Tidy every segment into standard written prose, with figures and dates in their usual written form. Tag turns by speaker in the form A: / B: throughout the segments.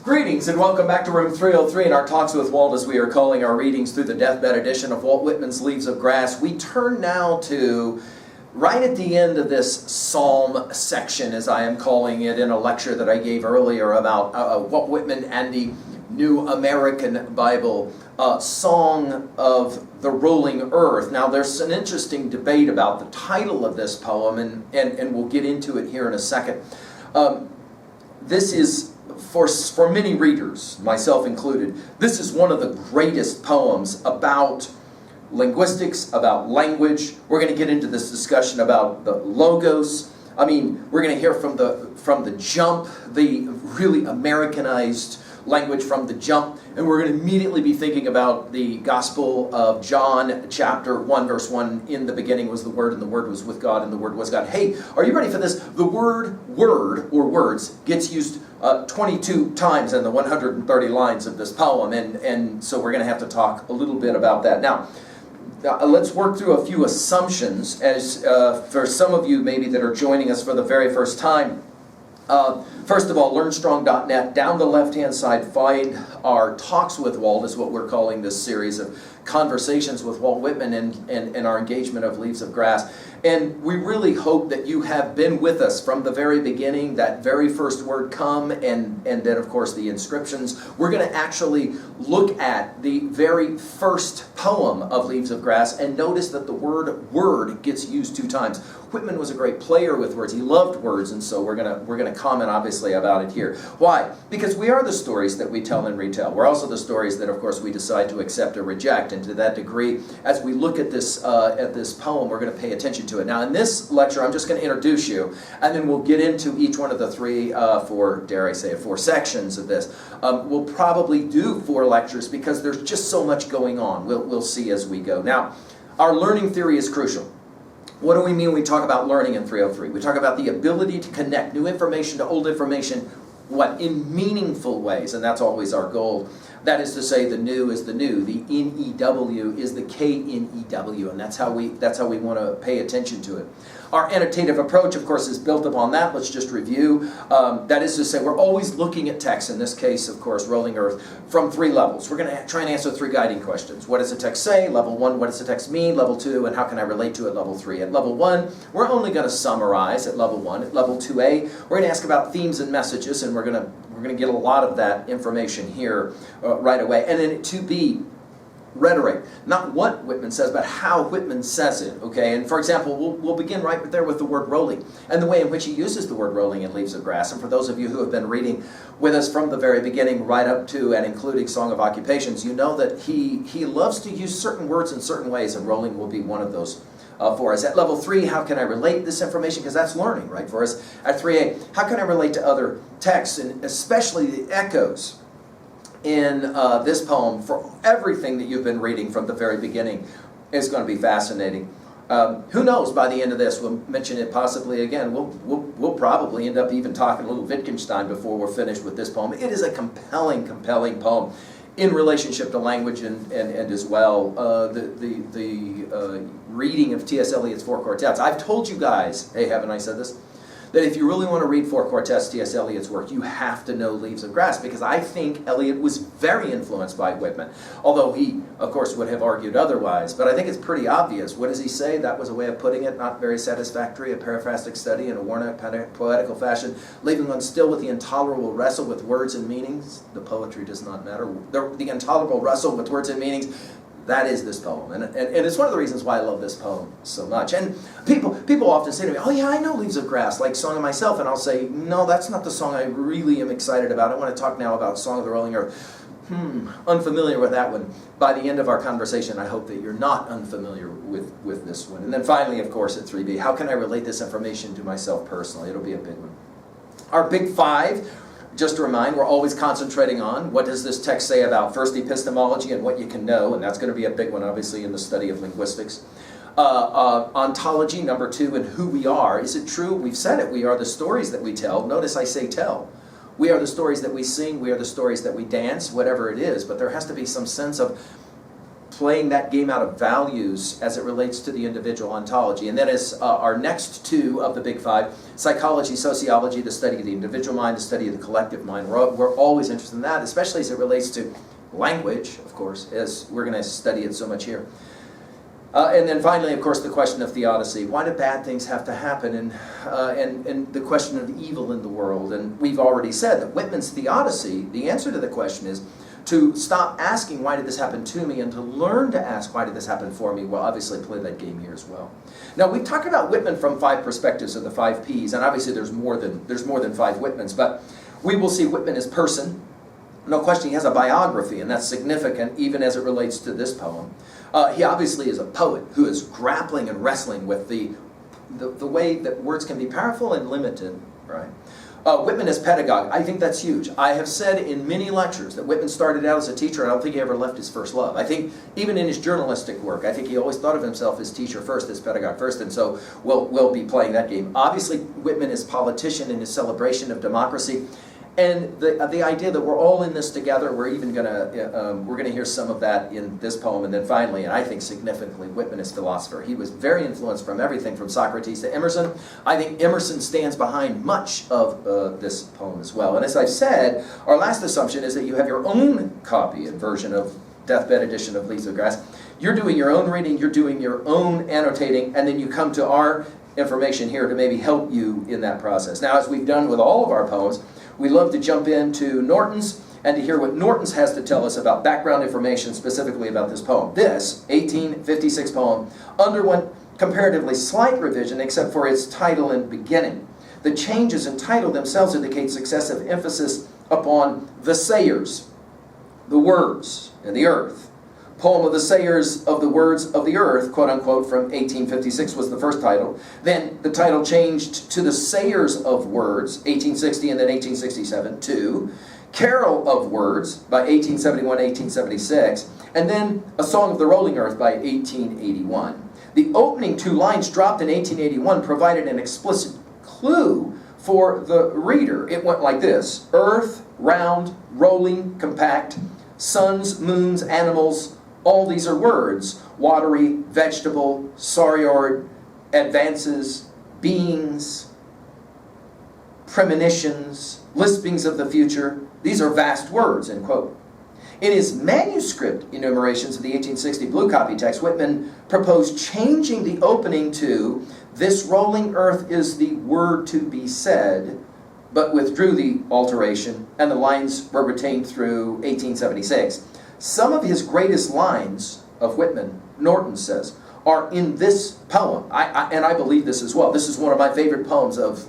A: Greetings and welcome back to room 303 in our Talks with Walt, as we are calling our readings through the deathbed edition of Walt Whitman's Leaves of Grass. We turn now to right at the end of this psalm section, as I am calling it in a lecture that I gave earlier about Walt Whitman and the New American Bible, Song of the Rolling Earth. Now there's an interesting debate about the title of this poem, and we'll get into it here in a second. This is, for many readers, myself included, this is one of the greatest poems about linguistics, about language. We're going to get into this discussion about the logos. I mean, we're going to hear from the jump, the really Americanized language from the jump, and we're going to immediately be thinking about the Gospel of John, chapter 1, verse 1. In the beginning was the Word, and the Word was with God, and the Word was God. Hey, are you ready for this? The word or words gets used 22 times in the 130 lines of this poem, and so we're going to have to talk a little bit about that. Now, let's work through a few assumptions, as for some of you maybe that are joining us for the very first time. First of all, learnstrong.net, down the left-hand side, find our Talks with Walt, is what we're calling this series of conversations with Walt Whitman and our engagement of Leaves of Grass. And we really hope that you have been with us from the very beginning, that very first word, come, and then, of course, the inscriptions. We're going to actually look at the very first poem of Leaves of Grass and notice that the word gets used 2 times. Whitman was a great player with words. He loved words, and so we're going to comment, obviously, about it here. Why? Because we are the stories that we tell and retell. We're also the stories that, of course, we decide to accept or reject. And to that degree, as we look at this poem, we're going to pay attention to it. Now, in this lecture, I'm just going to introduce you, and then we'll get into each one of the 4 sections of this. We'll probably do 4 lectures because there's just so much going on. We'll see as we go. Now, our learning theory is crucial. What do we mean when we talk about learning in 303? We talk about the ability to connect new information to old information, in meaningful ways, and that's always our goal. That is to say, the new is the new, the N-E-W is the K-N-E-W, and that's how we want to pay attention to it. Our annotative approach, of course, is built upon that. Let's just review. That is to say, we're always looking at text, in this case, of course, Rolling Earth, from 3 levels. We're going to try and answer 3 guiding questions. What does the text say? Level 1, what does the text mean? Level 2, and how can I relate to it? Level 3. At level 1, we're only going to summarize at level 1. At level 2A, we're going to ask about themes and messages, and we're going to get a lot of that information here right away. And then at 2B, rhetoric. Not what Whitman says, but how Whitman says it. Okay, and for example, we'll begin right there with the word rolling, and the way in which he uses the word rolling in Leaves of Grass. And for those of you who have been reading with us from the very beginning, right up to and including Song of Occupations, you know that he loves to use certain words in certain ways, and rolling will be one of those. For us. At level 3, how can I relate this information? Because that's learning, right, for us. At 3A, how can I relate to other texts, and especially the echoes in this poem for everything that you've been reading from the very beginning is going to be fascinating. Who knows, by the end of this, we'll mention it possibly again. We'll probably end up even talking a little Wittgenstein before we're finished with this poem. It is a compelling poem in relationship to language and as well the reading of T.S. Eliot's 4 quartets. I've told you guys, hey, haven't I said this? That if you really want to read 4 quartets, T.S. Eliot's work, you have to know Leaves of Grass, because I think Eliot was very influenced by Whitman, although he, of course, would have argued otherwise. But I think it's pretty obvious. What does he say? That was a way of putting it, not very satisfactory, a paraphrastic study in a worn-out poetical fashion, leaving one still with the intolerable wrestle with words and meanings. The poetry does not matter. The intolerable wrestle with words and meanings. That is this poem, and it's one of the reasons why I love this poem so much. And people often say to me, oh yeah, I know Leaves of Grass, like Song of Myself, and I'll say, no, that's not the song I really am excited about. I want to talk now about Song of the Rolling Earth. Unfamiliar with that one. By the end of our conversation, I hope that you're not unfamiliar with this one. And then finally, of course, at 3B, how can I relate this information to myself personally? It'll be a big one. Our big 5, just to remind, we're always concentrating on what does this text say about first epistemology and what you can know, and that's going to be a big one, obviously, in the study of linguistics. Ontology, number 2, and who we are. Is it true? We've said it. We are the stories that we tell. Notice I say tell. We are the stories that we sing. We are the stories that we dance, whatever it is. But there has to be some sense of playing that game out of values as it relates to the individual ontology. And then as our next two of the big five, psychology, sociology, the study of the individual mind, the study of the collective mind. We're always interested in that, especially as it relates to language, of course, as we're going to study it so much here. And then finally, of course, the question of theodicy. Why do bad things have to happen? And the question of evil in the world. And we've already said that Whitman's theodicy, the answer to the question is to stop asking, why did this happen to me, and to learn to ask, why did this happen for me? Well, obviously play that game here as well. Now, we've talked about Whitman from 5 perspectives of the 5 Ps, and obviously there's more than 5 Whitmans, but we will see Whitman as person. No question, he has a biography, and that's significant even as it relates to this poem. He obviously is a poet who is grappling and wrestling with the way that words can be powerful and limited, right? Whitman as pedagogue, I think that's huge. I have said in many lectures that Whitman started out as a teacher, and I don't think he ever left his first love. I think even in his journalistic work, I think he always thought of himself as teacher first, as pedagogue first, and so we'll be playing that game. Obviously, Whitman is politician in his celebration of democracy. And the idea that we're all in this together, we're gonna hear some of that in this poem. And then finally, and I think significantly, Whitman is philosopher. He was very influenced from everything from Socrates to Emerson. I think Emerson stands behind much of this poem as well. And as I've said, our last assumption is that you have your own copy and version of Deathbed Edition of Leaves of Grass. You're doing your own reading, you're doing your own annotating, and then you come to our information here to maybe help you in that process. Now, as we've done with all of our poems, we love to jump into Norton's and to hear what Norton's has to tell us about background information specifically about this poem. This 1856 poem underwent comparatively slight revision except for its title and beginning. The changes in title themselves indicate successive emphasis upon the sayers, the words, and the earth. Poem of the Sayers of the Words of the Earth, quote unquote, from 1856 was the first title. Then the title changed to the Sayers of Words, 1860 and then 1867, to Carol of Words by 1871, 1876, and then A Song of the Rolling Earth by 1881. The opening 2 lines dropped in 1881 provided an explicit clue for the reader. It went like this: earth, round, rolling, compact, suns, moons, animals, all these are words. Watery, vegetable, sauriod, advances, beings, premonitions, lispings of the future. These are vast words, end quote. In his manuscript enumerations of the 1860 blue copy text, Whitman proposed changing the opening to, "This rolling earth is the word to be said," but withdrew the alteration, and the lines were retained through 1876. Some of his greatest lines of Whitman, Norton says, are in this poem, and I believe this as well. This is one of my favorite poems of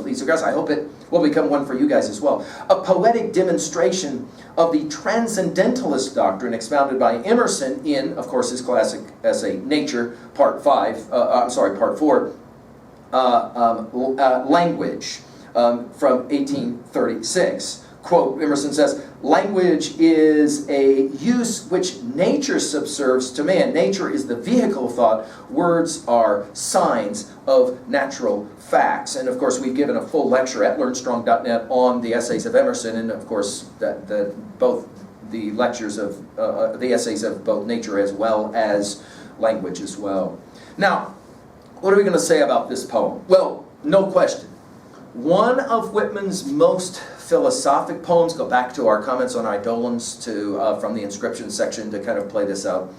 A: Leaves of Grass. I hope it will become one for you guys as well. A poetic demonstration of the transcendentalist doctrine expounded by Emerson in, of course, his classic essay, Nature, Part 4, Language, from 1836. Quote, Emerson says, "Language is a use which nature subserves to man. Nature is the vehicle of thought. Words are signs of natural facts." And of course, we've given a full lecture at learnstrong.net on the essays of Emerson, and of course, both the lectures of the essays of both nature as well as language as well. Now, what are we going to say about this poem? Well, no question. One of Whitman's most philosophic poems. Go back to our comments on eidolons from the inscription section to kind of play this out.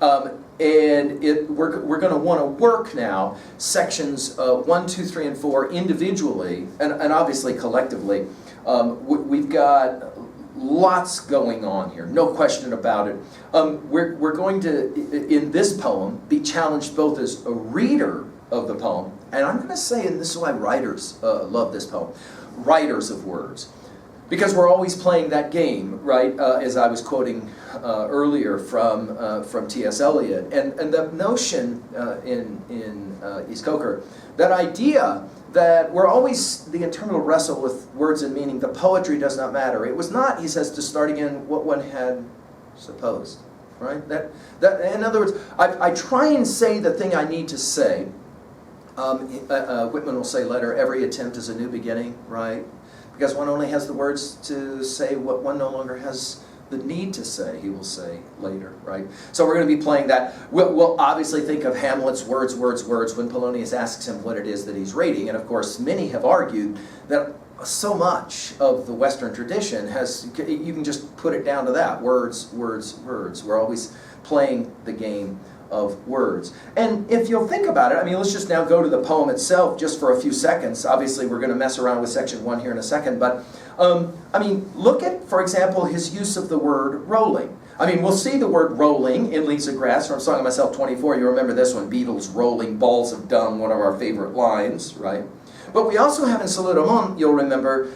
A: We're going to want to work now sections 1, 2, 3, and 4 individually and obviously collectively. We've got lots going on here, no question about it. We're going to, in this poem, be challenged both as a reader of the poem, and I'm going to say, and this is why writers love this poem, writers of words. Because we're always playing that game, right, as I was quoting earlier from T.S. Eliot. And the notion in East Coker, that idea that we're always the internal wrestle with words and meaning, the poetry does not matter. It was not, he says, to start again what one had supposed, right? That in other words, I try and say the thing I need to say. Whitman will say later, every attempt is a new beginning, right? Because one only has the words to say what one no longer has the need to say, he will say later, right? So we're going to be playing that. We'll obviously think of Hamlet's words, words, words when Polonius asks him what it is that he's reading. And of course, many have argued that so much of the Western tradition has, you can just put it down to that, words, words, words. We're always playing the game of words. And if you'll think about it, I mean, let's just now go to the poem itself just for a few seconds. Obviously, we're going to mess around with section 1 here in a second, but I mean, look at, for example, his use of the word rolling. I mean, we'll see the word rolling in Leaves of Grass from Song of Myself 24. You remember this one, Beetles rolling balls of dung, one of our favorite lines, right? But we also have in Salutamun, you'll remember,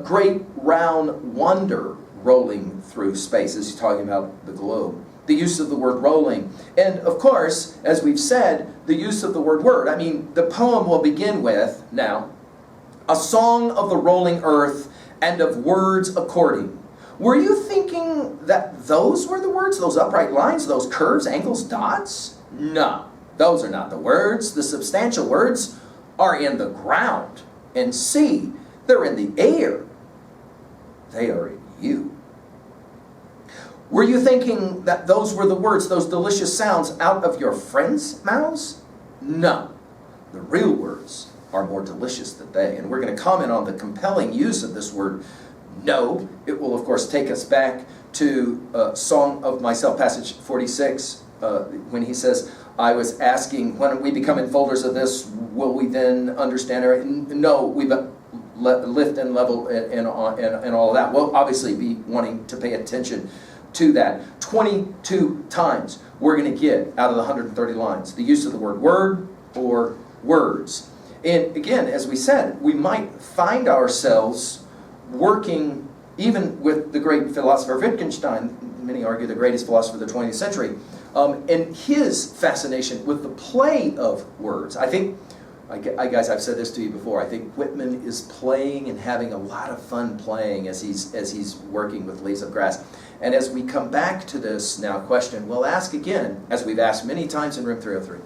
A: great round wonder rolling through space, as he's talking about the globe. The use of the word rolling. And of course, as we've said, the use of the word word. I mean, the poem will begin with, now, a song of the rolling earth and of words according. Were you thinking that those were the words, those upright lines, those curves, angles, dots? No, those are not the words. The substantial words are in the ground and sea. They're in the air. They are in you. Were you thinking that those were the words, those delicious sounds out of your friends' mouths? No. The real words are more delicious than they. And we're going to comment on the compelling use of this word, no. It will, of course, take us back to Song of Myself, passage 46, when he says, I was asking, when we become enfolders of this, will we then understand? No, we lift and level and all of that. We'll obviously be wanting to pay attention to that. 22 times we're going to get out of the 130 lines the use of the word word or words. And again, as we said, we might find ourselves working even with the great philosopher Wittgenstein, many argue the greatest philosopher of the 20th century, and his fascination with the play of words. I think, guys, I've said this to you before, I think Whitman is playing and having a lot of fun playing as he's working with Leaves of Grass. And as we come back to this now question, we'll ask again, as we've asked many times in room 303,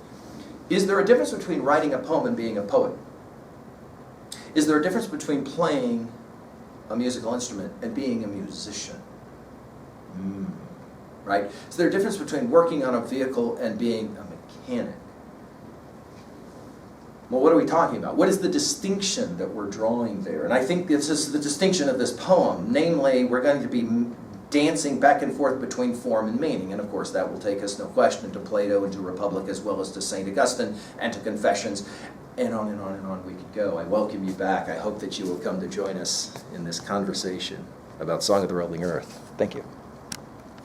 A: is there a difference between writing a poem and being a poet? Is there a difference between playing a musical instrument and being a musician? Right? Is there a difference between working on a vehicle and being a mechanic? Well, what are we talking about? What is the distinction that we're drawing there? And I think this is the distinction of this poem. Namely, we're going to be dancing back and forth between form and meaning. And of course, that will take us, no question, to Plato and to Republic, as well as to St. Augustine and to Confessions. And on and on and on we could go. I welcome you back. I hope that you will come to join us in this conversation about Song of the Rolling Earth. Thank you.